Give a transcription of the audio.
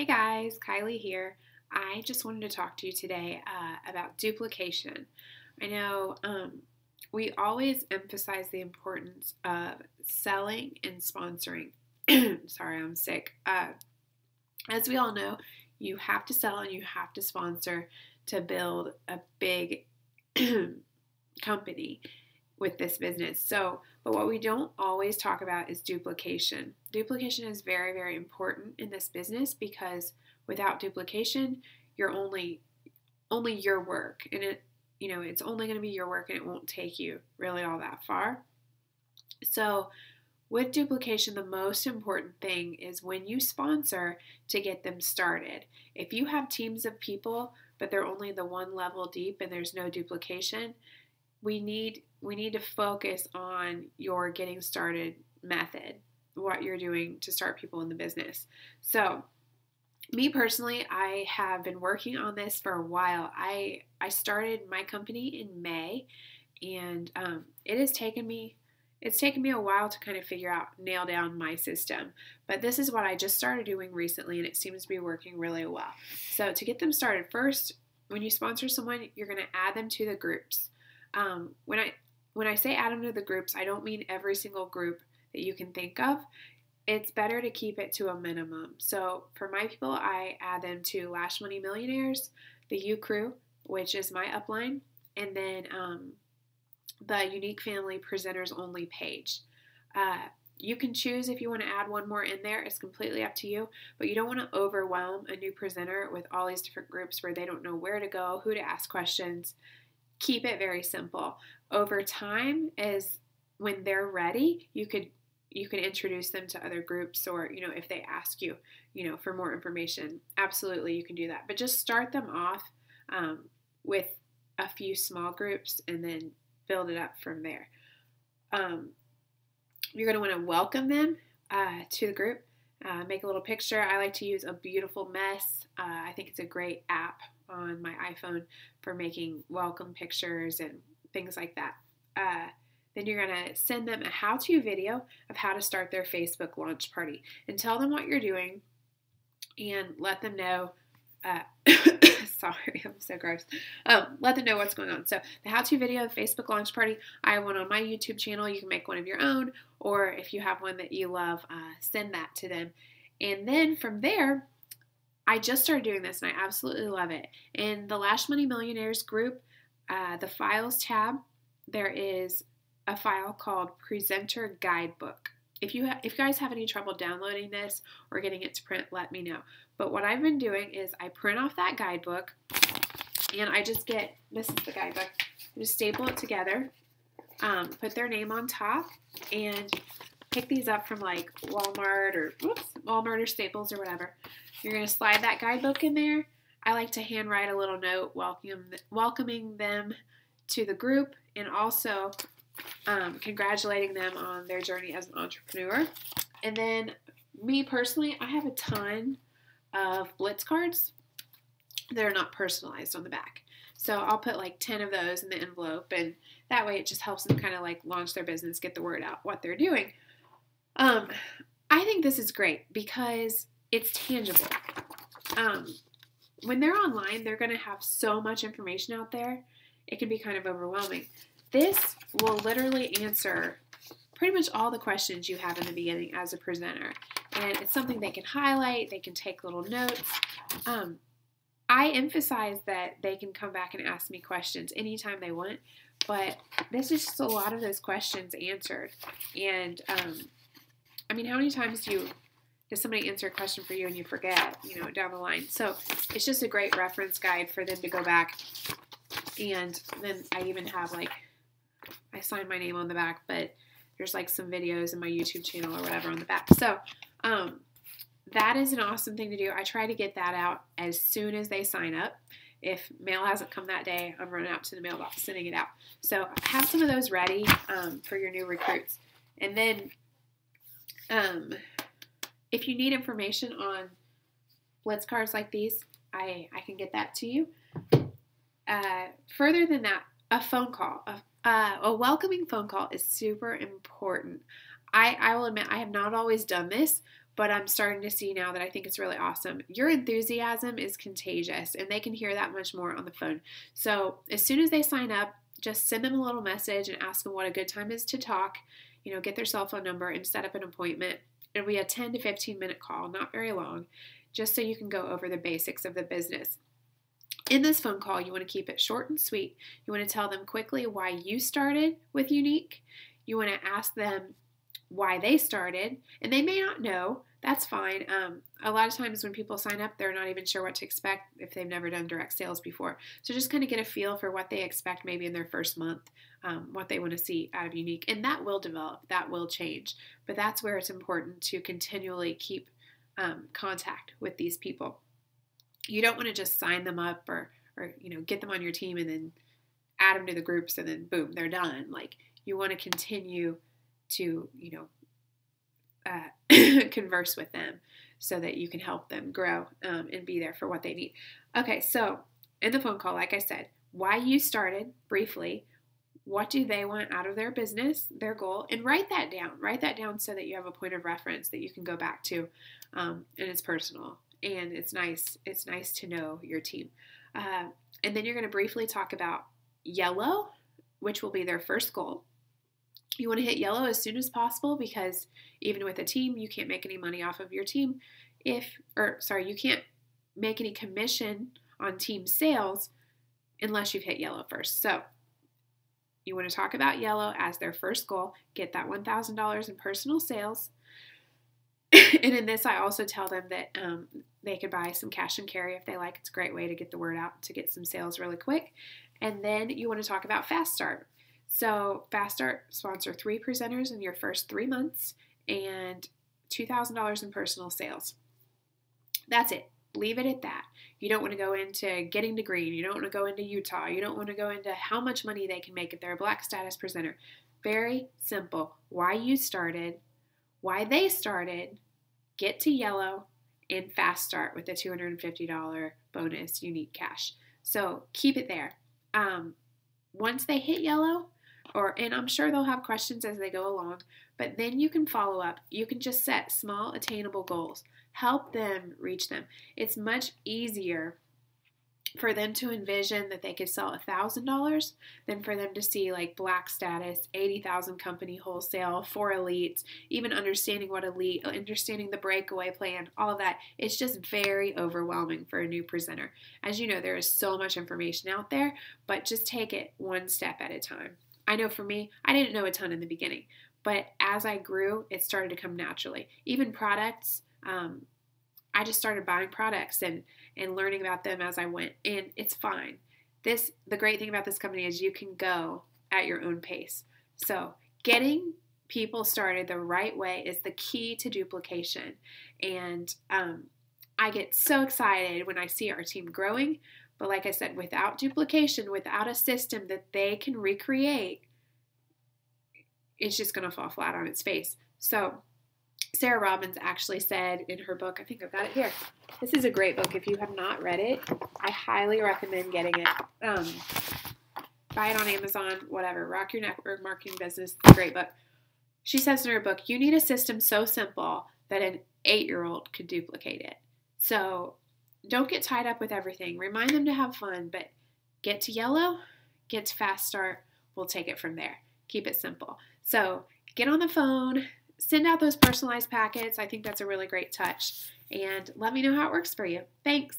Hey guys, Kylie here. I just wanted to talk to you today about duplication. I know we always emphasize the importance of selling and sponsoring. Sorry, I'm sick. As we all know, you have to sell and you have to sponsor to build a big company with this business. But what we don't always talk about is duplication. Duplication is very, very important in this business because without duplication, you're only your work, and it's only going to be your work, and it won't take you really all that far. So with duplication, the most important thing is when you sponsor to get them started. If you have teams of people, but they're only the one level deep and there's no duplication, we need to focus on your getting started method, what you're doing to start people in the business. So me personally, I have been working on this for a while. I started my company in May, and it's taken me a while to kind of nail down my system. But this is what I just started doing recently, and it seems to be working really well. So to get them started, first, when you sponsor someone, you're going to add them to the groups. When I say add them to the groups, I don't mean every single group that you can think of. It's better to keep it to a minimum. So for my people, I add them to Lash Money Millionaires, the U Crew, which is my upline, and then the Unique Family Presenters Only page. You can choose if you want to add one more in there. It's completely up to you, but you don't want to overwhelm a new presenter with all these different groups where they don't know where to go, who to ask questions. Keep it very simple. Over time, as when they're ready, you could introduce them to other groups, or if they ask you for more information, absolutely you can do that. But just start them off with a few small groups and then build it up from there. You're going to want to welcome them to the group. Make a little picture. I like to use a Beautiful Mess. I think it's a great app on my iPhone for making welcome pictures and things like that. Then you're going to send them a how-to video of how to start their Facebook launch party, and tell them what you're doing and let them know. Sorry, I'm so gross. Let them know what's going on. So the how-to video of Facebook launch party, I have one on my YouTube channel. You can make one of your own, or if you have one that you love, send that to them. And then from there, I just started doing this and I absolutely love it. In the Lash Money Millionaires group, the Files tab, there is a file called Presenter Guidebook. If you guys have any trouble downloading this or getting it to print, let me know. But what I've been doing is I print off that guidebook, and I just get, this is the guidebook, I just staple it together, put their name on top, and pick these up from like Walmart or Staples or whatever. You're going to slide that guidebook in there. I like to handwrite a little note welcoming them to the group, and also congratulating them on their journey as an entrepreneur. And then me personally, I have a ton of Blitz cards that are not personalized on the back. So I'll put like 10 of those in the envelope, and that way it just helps them kind of like launch their business, get the word out, what they're doing. I think this is great because it's tangible. When they're online, they're going to have so much information out there, it can be kind of overwhelming. This will literally answer pretty much all the questions you have in the beginning as a presenter. And it's something they can highlight, they can take little notes. I emphasize that they can come back and ask me questions anytime they want, but this is just a lot of those questions answered. And how many times does somebody answer a question for you and you forget, down the line? So it's just a great reference guide for them to go back. And then I even have I sign my name on the back, but there's some videos in my YouTube channel or whatever on the back. So that is an awesome thing to do. I try to get that out as soon as they sign up. If mail hasn't come that day, I'm running out to the mailbox, sending it out. So have some of those ready for your new recruits. And then if you need information on Blitz cards like these, I can get that to you. Further than that, a phone call, a welcoming phone call is super important. I will admit I have not always done this, but I'm starting to see now that I think it's really awesome. Your enthusiasm is contagious, and they can hear that much more on the phone. So as soon as they sign up, just send them a little message and ask them what a good time is to talk. Get their cell phone number and set up an appointment. It'll be a 10 to 15-minute call, not very long, just so you can go over the basics of the business. In this phone call, you want to keep it short and sweet. You want to tell them quickly why you started with Younique. You want to ask them why they started, and they may not know. That's fine. A lot of times when people sign up, they're not even sure what to expect if they've never done direct sales before. So just kind of get a feel for what they expect maybe in their first month, what they want to see out of Younique. And that will develop, that will change. But that's where it's important to continually keep contact with these people. You don't want to just sign them up or get them on your team and then add them to the groups and then boom, they're done. Like, you want to continue to, converse with them so that you can help them grow and be there for what they need. Okay, so in the phone call, like I said, why you started briefly, what do they want out of their business, their goal, and write that down. Write that down so that you have a point of reference that you can go back to, and it's personal and it's nice. It's nice to know your team. And then you're going to briefly talk about yellow, which will be their first goal. You want to hit yellow as soon as possible because even with a team, you can't make any money off of your team you can't make any commission on team sales unless you've hit yellow first. So you want to talk about yellow as their first goal, get that $1,000 in personal sales. And in this, I also tell them that they could buy some cash and carry if they like. It's a great way to get the word out, to get some sales really quick. And then you want to talk about Fast Start. So Fast Start sponsor 3 presenters in your first 3 months and $2,000 in personal sales. That's it. Leave it at that. You don't want to go into getting to green. You don't want to go into Utah. You don't want to go into how much money they can make if they're a Black status presenter. Very simple. Why you started, why they started, get to yellow, and Fast Start with a $250 bonus Younique cash. So keep it there. Once they hit yellow, and I'm sure they'll have questions as they go along, but then you can follow up. You can just set small, attainable goals. Help them reach them. It's much easier for them to envision that they could sell $1,000 than for them to see like Black status, 80,000 company wholesale, 4 elites, even understanding what elite, understanding the breakaway plan, all of that. It's just very overwhelming for a new presenter. As you know, there is so much information out there, but just take it one step at a time. I know for me, I didn't know a ton in the beginning, but as I grew, it started to come naturally. Even products, I just started buying products and learning about them as I went, and it's fine. The great thing about this company is you can go at your own pace. So getting people started the right way is the key to duplication. And I get so excited when I see our team growing. But like I said, without duplication, without a system that they can recreate, it's just going to fall flat on its face. So Sarah Robbins actually said in her book, I think I've got it here. This is a great book. If you have not read it, I highly recommend getting it. Buy it on Amazon, whatever. Rock Your Network Marketing Business. It's a great book. She says in her book, you need a system so simple that an 8-year-old could duplicate it. So don't get tied up with everything. Remind them to have fun, but get to yellow, get to Fast Start. We'll take it from there. Keep it simple. So get on the phone, send out those personalized packets. I think that's a really great touch. And let me know how it works for you. Thanks.